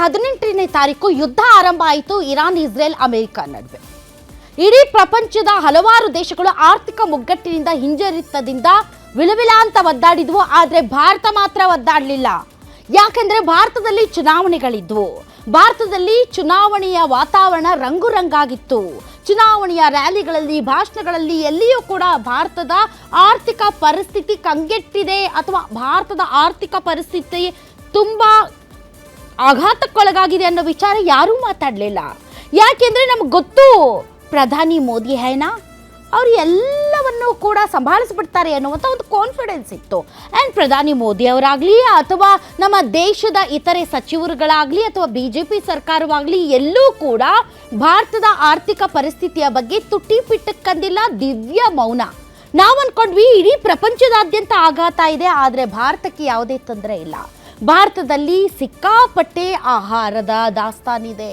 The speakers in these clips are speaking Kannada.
18ನೇ ತಾರೀಕು ಯುದ್ಧ ಆರಂಭ ಆಯಿತು ಇರಾನ್, ಇಸ್ರೇಲ್, ಅಮೆರಿಕ ನಡುವೆ. ಇಡೀ ಪ್ರಪಂಚದ ಹಲವಾರು ದೇಶಗಳು ಆರ್ಥಿಕ ಮುಗ್ಗಟ್ಟಿನಿಂದ, ಹಿಂಜರಿತದಿಂದ ವಿಲವಿಲ ಅಂತ ಒದ್ದಾಡಿದ್ವು. ಆದರೆ ಭಾರತ ಮಾತ್ರ ಒದ್ದಾಡಲಿಲ್ಲ. ಯಾಕೆಂದ್ರೆ ಭಾರತದಲ್ಲಿ ಚುನಾವಣೆಗಳಿದ್ವು. ಭಾರತದಲ್ಲಿ ಚುನಾವಣೆಯ ವಾತಾವರಣ ರಂಗುರಂಗಾಗಿತ್ತು. ಚುನಾವಣೆಯ ರ್ಯಾಲಿಗಳಲ್ಲಿ, ಭಾಷಣಗಳಲ್ಲಿ ಎಲ್ಲಿಯೂ ಕೂಡ ಭಾರತದ ಆರ್ಥಿಕ ಪರಿಸ್ಥಿತಿ ಕಂಗೆಟ್ಟಿದೆ ಅಥವಾ ಭಾರತದ ಆರ್ಥಿಕ ಪರಿಸ್ಥಿತಿ ತುಂಬಾ ಆಘಾತಕ್ಕೊಳಗಾಗಿದೆ ಅನ್ನೋ ವಿಚಾರ ಯಾರೂ ಮಾತಾಡಲಿಲ್ಲ. ಯಾಕೆಂದ್ರೆ ನಮ್ಗೆ ಗೊತ್ತು ಪ್ರಧಾನಿ ಮೋದಿ ಹೇನಾ, ಅವರು ಎಲ್ಲವನ್ನೂ ಕೂಡ ಸಂಭಾಳಿಸ್ಬಿಡ್ತಾರೆ ಅನ್ನುವಂಥ ಒಂದು ಕಾನ್ಫಿಡೆನ್ಸ್ ಇತ್ತು. ಆ್ಯಂಡ್ ಪ್ರಧಾನಿ ಮೋದಿ ಅವರಾಗಲಿ ಅಥವಾ ನಮ್ಮ ದೇಶದ ಇತರೆ ಸಚಿವರುಗಳಾಗಲಿ ಅಥವಾ BJP ಸರ್ಕಾರವಾಗಲಿ ಎಲ್ಲೂ ಕೂಡ ಭಾರತದ ಆರ್ಥಿಕ ಪರಿಸ್ಥಿತಿಯ ಬಗ್ಗೆ ತುಟಿ ಪಿಟ್ಟಕ್ಕಂದಿಲ್ಲ, ದಿವ್ಯ ಮೌನ. ನಾವು ಅಂದ್ಕೊಂಡ್ವಿ ಇಡೀ ಪ್ರಪಂಚದಾದ್ಯಂತ ಆಘಾತ ಇದೆ, ಆದರೆ ಭಾರತಕ್ಕೆ ಯಾವುದೇ ತೊಂದರೆ ಇಲ್ಲ. ಭಾರತದಲ್ಲಿ ಸಿಕ್ಕಾಪಟ್ಟೆ ಆಹಾರದ ದಾಸ್ತಾನಿದೆ.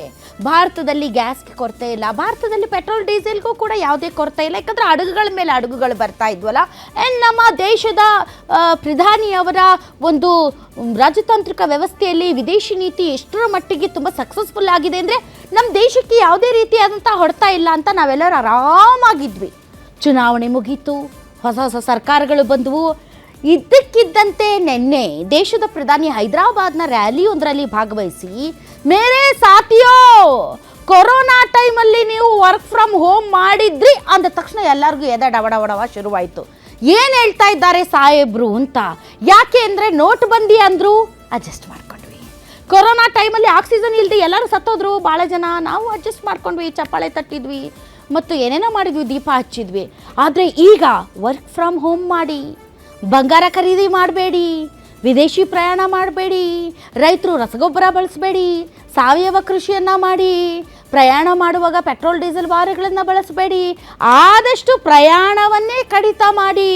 ಭಾರತದಲ್ಲಿ ಗ್ಯಾಸ್ಗೆ ಕೊರತೆ ಇಲ್ಲ. ಭಾರತದಲ್ಲಿ ಪೆಟ್ರೋಲ್ ಡೀಸೆಲ್ಗೂ ಕೂಡ ಯಾವುದೇ ಕೊರತೆ ಇಲ್ಲ. ಯಾಕಂದರೆ ಅಡುಗೆಗಳ ಮೇಲೆ ಅಡುಗೆಗಳು ಬರ್ತಾ ಇದ್ವಲ್ಲ. ಆ್ಯಂಡ್ ನಮ್ಮ ದೇಶದ ಪ್ರಧಾನಿಯವರ ಒಂದು ರಾಜತಾಂತ್ರಿಕ ವ್ಯವಸ್ಥೆಯಲ್ಲಿ ವಿದೇಶಿ ನೀತಿ ಎಷ್ಟರ ಮಟ್ಟಿಗೆ ತುಂಬ ಸಕ್ಸಸ್ಫುಲ್ ಆಗಿದೆ ಅಂದರೆ ನಮ್ಮ ದೇಶಕ್ಕೆ ಯಾವುದೇ ರೀತಿಯಾದಂಥ ಹೊಡೆತ ಇಲ್ಲ ಅಂತ ನಾವೆಲ್ಲರೂ ಆರಾಮಾಗಿದ್ವಿ. ಚುನಾವಣೆ ಮುಗೀತು, ಹೊಸ ಹೊಸ ಸರ್ಕಾರಗಳು ಬಂದವು. ಇದ್ದಕ್ಕಿದ್ದಂತೆ ನಿನ್ನೆ ದೇಶದ ಪ್ರಧಾನಿ ಹೈದರಾಬಾದ್ನ ರ್ಯಾಲಿಯೊಂದರಲ್ಲಿ ಭಾಗವಹಿಸಿ ಮೇರೆ ಸಾಥಿಯೋ, ಕೊರೋನಾ ಟೈಮಲ್ಲಿ ನೀವು ವರ್ಕ್ ಫ್ರಮ್ ಹೋಮ್ ಮಾಡಿದ್ರಿ ಅಂದ ತಕ್ಷಣ ಎಲ್ಲರಿಗೂ ಎದೆ ಡವಡವಡವ ಶುರುವಾಯಿತು. ಏನು ಹೇಳ್ತಾ ಇದ್ದಾರೆ ಸಾಹೇಬ್ರು ಅಂತ. ಯಾಕೆ ಅಂದರೆ ನೋಟ್ ಬಂದಿ ಅಂದರು, ಅಡ್ಜಸ್ಟ್ ಮಾಡ್ಕೊಂಡ್ವಿ. ಕೊರೋನಾ ಟೈಮಲ್ಲಿ ಆಕ್ಸಿಜನ್ ಇಲ್ಲದೆ ಎಲ್ಲರೂ ಸತ್ತೋದ್ರು ಭಾಳ ಜನ. ನಾವು ಅಡ್ಜಸ್ಟ್ ಮಾಡ್ಕೊಂಡ್ವಿ, ಚಪ್ಪಾಳೆ ತಟ್ಟಿದ್ವಿ ಮತ್ತು ಏನೇನೋ ಮಾಡಿದ್ವಿ, ದೀಪ ಹಚ್ಚಿದ್ವಿ. ಆದರೆ ಈಗ ವರ್ಕ್ ಫ್ರಮ್ ಹೋಮ್ ಮಾಡಿ, ಬಂಗಾರ ಖರೀದಿ ಮಾಡಬೇಡಿ, ವಿದೇಶಿ ಪ್ರಯಾಣ ಮಾಡಬೇಡಿ, ರೈತರು ರಸಗೊಬ್ಬರ ಬಳಸಬೇಡಿ, ಸಾವಯವ ಕೃಷಿಯನ್ನು ಮಾಡಿ, ಪ್ರಯಾಣ ಮಾಡುವಾಗ ಪೆಟ್ರೋಲ್ ಡೀಸೆಲ್ ವಾಹನಗಳನ್ನು ಬಳಸಬೇಡಿ, ಆದಷ್ಟು ಪ್ರಯಾಣವನ್ನೇ ಕಡಿತ ಮಾಡಿ,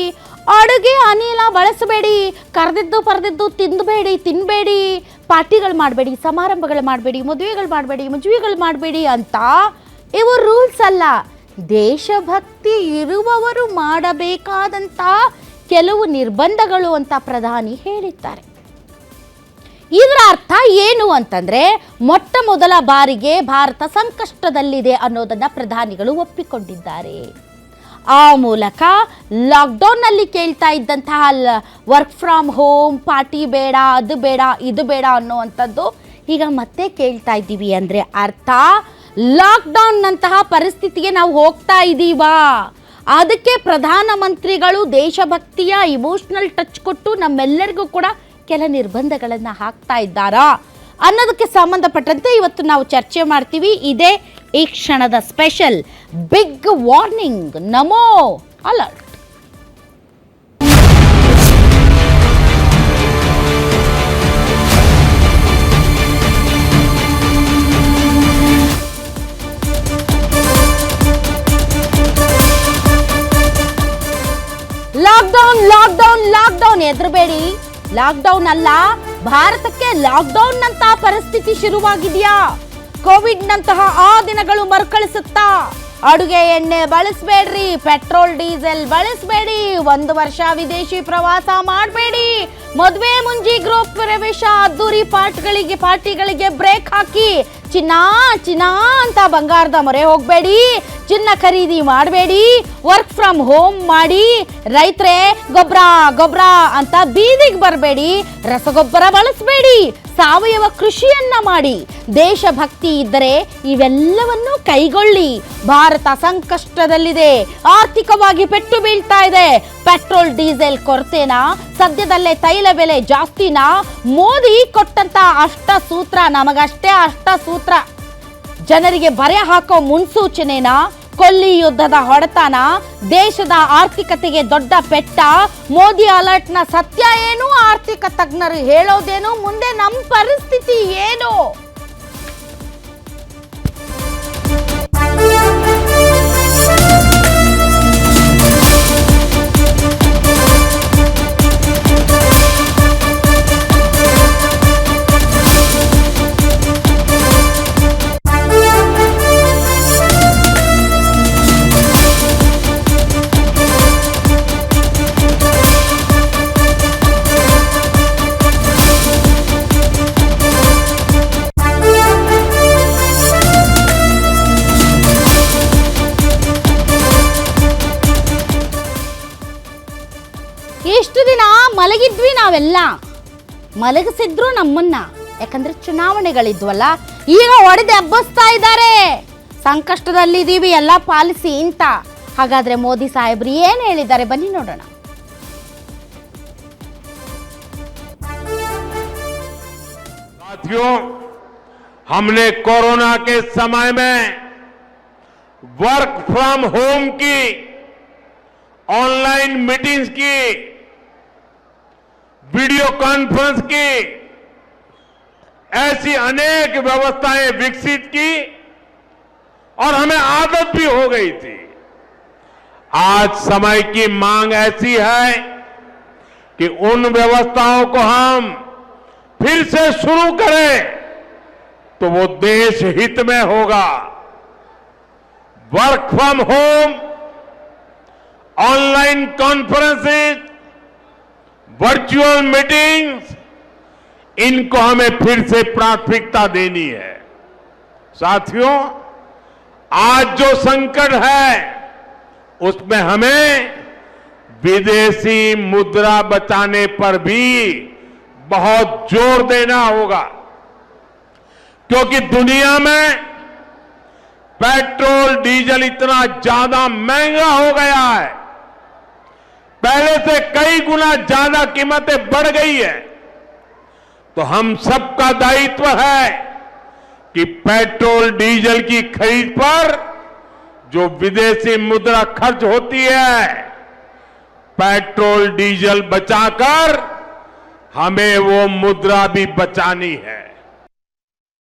ಅಡುಗೆ ಅನಿಲ ಬಳಸಬೇಡಿ, ಕರೆದಿದ್ದು ಪರೆದಿದ್ದು ತಿನ್ನಬೇಡಿ, ಪಾರ್ಟಿಗಳು ಮಾಡಬೇಡಿ, ಸಮಾರಂಭಗಳು ಮಾಡಬೇಡಿ, ಮದುವೆಗಳು ಮಾಡಬೇಡಿ ಅಂತ ಇವು ರೂಲ್ಸ್ ಅಲ್ಲ. ದೇಶಭಕ್ತಿ ಇರುವವರು ಮಾಡಬೇಕಾದಂಥ ಕೆಲವು ನಿರ್ಬಂಧಗಳು ಅಂತ ಪ್ರಧಾನಿ ಹೇಳಿದ್ದಾರೆ. ಇದರ ಅರ್ಥ ಏನು ಅಂತಂದ್ರೆ ಮೊಟ್ಟ ಮೊದಲ ಬಾರಿಗೆ ಭಾರತ ಸಂಕಷ್ಟದಲ್ಲಿದೆ ಅನ್ನೋದನ್ನ ಪ್ರಧಾನಿಗಳು ಒಪ್ಪಿಕೊಂಡಿದ್ದಾರೆ. ಆ ಮೂಲಕ ಲಾಕ್ಡೌನ್ನಲ್ಲಿ ಕೇಳ್ತಾ ಇದ್ದಂತಹ ವರ್ಕ್ ಫ್ರಮ್ ಹೋಮ್, ಪಾರ್ಟಿ ಬೇಡ, ಅದು ಬೇಡ, ಇದು ಬೇಡ ಅನ್ನುವಂಥದ್ದು ಈಗ ಮತ್ತೆ ಕೇಳ್ತಾ ಇದ್ದೀವಿ. ಅಂದರೆ ಅರ್ಥ ಲಾಕ್ಡೌನ್ನಂತಹ ಪರಿಸ್ಥಿತಿಗೆ ನಾವು ಹೋಗ್ತಾ ಇದ್ದೀವಾ, ಅದಕ್ಕೆ ಪ್ರಧಾನಮಂತ್ರಿಗಳು ದೇಶಭಕ್ತಿಯ ಇಮೋಷ್ನಲ್ ಟಚ್ ಕೊಟ್ಟು ನಮ್ಮೆಲ್ಲರಿಗೂ ಕೂಡ ಕೆಲ ನಿರ್ಬಂಧಗಳನ್ನು ಹಾಕ್ತಾ ಇದ್ದಾರಾ ಅನ್ನೋದಕ್ಕೆ ಸಂಬಂಧಪಟ್ಟಂತೆ ಇವತ್ತು ನಾವು ಚರ್ಚೆ ಮಾಡ್ತೀವಿ. ಇದೇ ಈ ಕ್ಷಣದ ಸ್ಪೆಷಲ್ ಬಿಗ್ ವಾರ್ನಿಂಗ್, ನಮೋ ಅಲರ್ಟ್. ಲಾಕ್ಡೌನ್ ಹೆದರಬೇಡಿ. ಲಾಕ್ಡೌನ್ ಅಲ್ಲ, ಭಾರತಕ್ಕೆ ಲಾಕ್ಡೌನ್ ನಂತಹ ಪರಿಸ್ಥಿತಿ ಶುರುವಾಗಿದೆಯಾ? ಕೋವಿಡ್ ನಂತಹ ಆ ದಿನಗಳು ಮರುಕಳಿಸುತ್ತಾ? ಅಡುಗೆ ಎಣ್ಣೆ ಬಳಸಬೇಡ್ರಿ, ಪೆಟ್ರೋಲ್ ಡೀಸೆಲ್ ಬಳಸಬೇಡಿ, 1 ವರ್ಷ ವಿದೇಶಿ ಪ್ರವಾಸ ಮಾಡಬೇಡಿ, ಮದುವೆ ಮುಂಜಿ ಗೃಹ ಪ್ರವೇಶ ಅದ್ದೂರಿ ಪಾರ್ಟಿಗಳಿಗೆ ಬ್ರೇಕ್ ಹಾಕಿ, ಚಿನ್ನ ಅಂತ ಬಂಗಾರದ ಮೊರೆ ಹೋಗಬೇಡಿ, ಚಿನ್ನ ಖರೀದಿ ಮಾಡಬೇಡಿ, ವರ್ಕ್ ಫ್ರಮ್ ಹೋಮ್ ಮಾಡಿ, ರೈತರೇ ಗೊಬ್ಬರ ಅಂತ ಬೀದಿಗೆ ಬರಬೇಡಿ, ರಸಗೊಬ್ಬರ ಬಳಸಬೇಡಿ, ಸಾವಯವ ಕೃಷಿಯನ್ನ ಮಾಡಿ, ದೇಶಭಕ್ತಿ ಇದ್ದರೆ ಇವೆಲ್ಲವನ್ನೂ ಕೈಗೊಳ್ಳಿ. ಭಾರತ ಸಂಕಷ್ಟದಲ್ಲಿದೆ, ಆರ್ಥಿಕವಾಗಿ ಪೆಟ್ಟು ಬೀಳ್ತಾ ಇದೆ. ಪೆಟ್ರೋಲ್ ಡೀಸೆಲ್ ಕೊರತೆನಾ? ಸದ್ಯದಲ್ಲೇ ತೈಲ ಬೆಲೆ ಜಾಸ್ತಿನಾ? ಮೋದಿ ಕೊಟ್ಟಂತ ಅಷ್ಟಸೂತ್ರ, ನಮಗಷ್ಟೇ ಅಷ್ಟಸೂತ್ರ ಜನರಿಗೆ ಬರೆ ಹಾಕೋ ಮುನ್ಸೂಚನೆನಾ? ಕೊಲ್ಲಿ ಯುದ್ಧದ ಹೊಡೆತನ? ದೇಶದ ಆರ್ಥಿಕತೆಗೆ ದೊಡ್ಡ ಪೆಟ್ಟ? ಮೋದಿ ಅಲರ್ಟ್ನ ಸತ್ಯ ಏನು? ಆರ್ಥಿಕ ತಜ್ಞರು ಹೇಳೋದೇನು? ಮುಂದೆ ನಮ್ಮ ಪರಿಸ್ಥಿತಿ ಏನು? ಮಲಗಿದ್ವಿ ನಾವೆಲ್ಲ, ಮಲಗಿಸಿದ್ರು ನಮ್ಮನ್ನ. ಯಾಕಂದ್ರೆ ಚುನಾವಣೆಗಳಿದ್ವಲ್ಲ, ಈಗ ಹೊಡೆದು ಎಬ್ಬಸ್ತಾ ಇದ್ದಾರೆ, ಸಂಕಷ್ಟದಲ್ಲಿದ್ದೀವಿ ಎಲ್ಲ ಪಾಲಿಸಿ ಅಂತ. ಹಾಗಾದ್ರೆ ಮೋದಿ ಸಾಹೇಬ್ರು ಏನು ಹೇಳಿದ್ದಾರೆ ಬನ್ನಿ ನೋಡೋಣ. साथियों, हमने कोरोना के समय में वर्क फ्रॉम होम की, ऑनलाइन मीटिंग्स की, वीडियो कॉन्फ्रेंस की, ऐसी अनेक व्यवस्थाएं विकसित की और हमें आदत भी हो गई थी। आज समय की मांग ऐसी है कि उन व्यवस्थाओं को हम फिर से शुरू करें तो वो देश हित में होगा। Work from home, online conferences, virtual meetings, इनको हमें फिर से प्राथमिकता देनी है। साथियों, आज जो संकट है उसमें हमें विदेशी मुद्रा बचाने पर भी बहुत जोर देना होगा, क्योंकि दुनिया में पेट्रोल डीजल इतना ज्यादा महंगा हो गया है, पहले से कई गुना ज्यादा कीमतें बढ़ गई है। तो हम सबका दायित्व है कि पेट्रोल डीजल की खरीद पर जो विदेशी मुद्रा खर्च होती है, पेट्रोल डीजल बचाकर हमें वो मुद्रा भी बचानी है।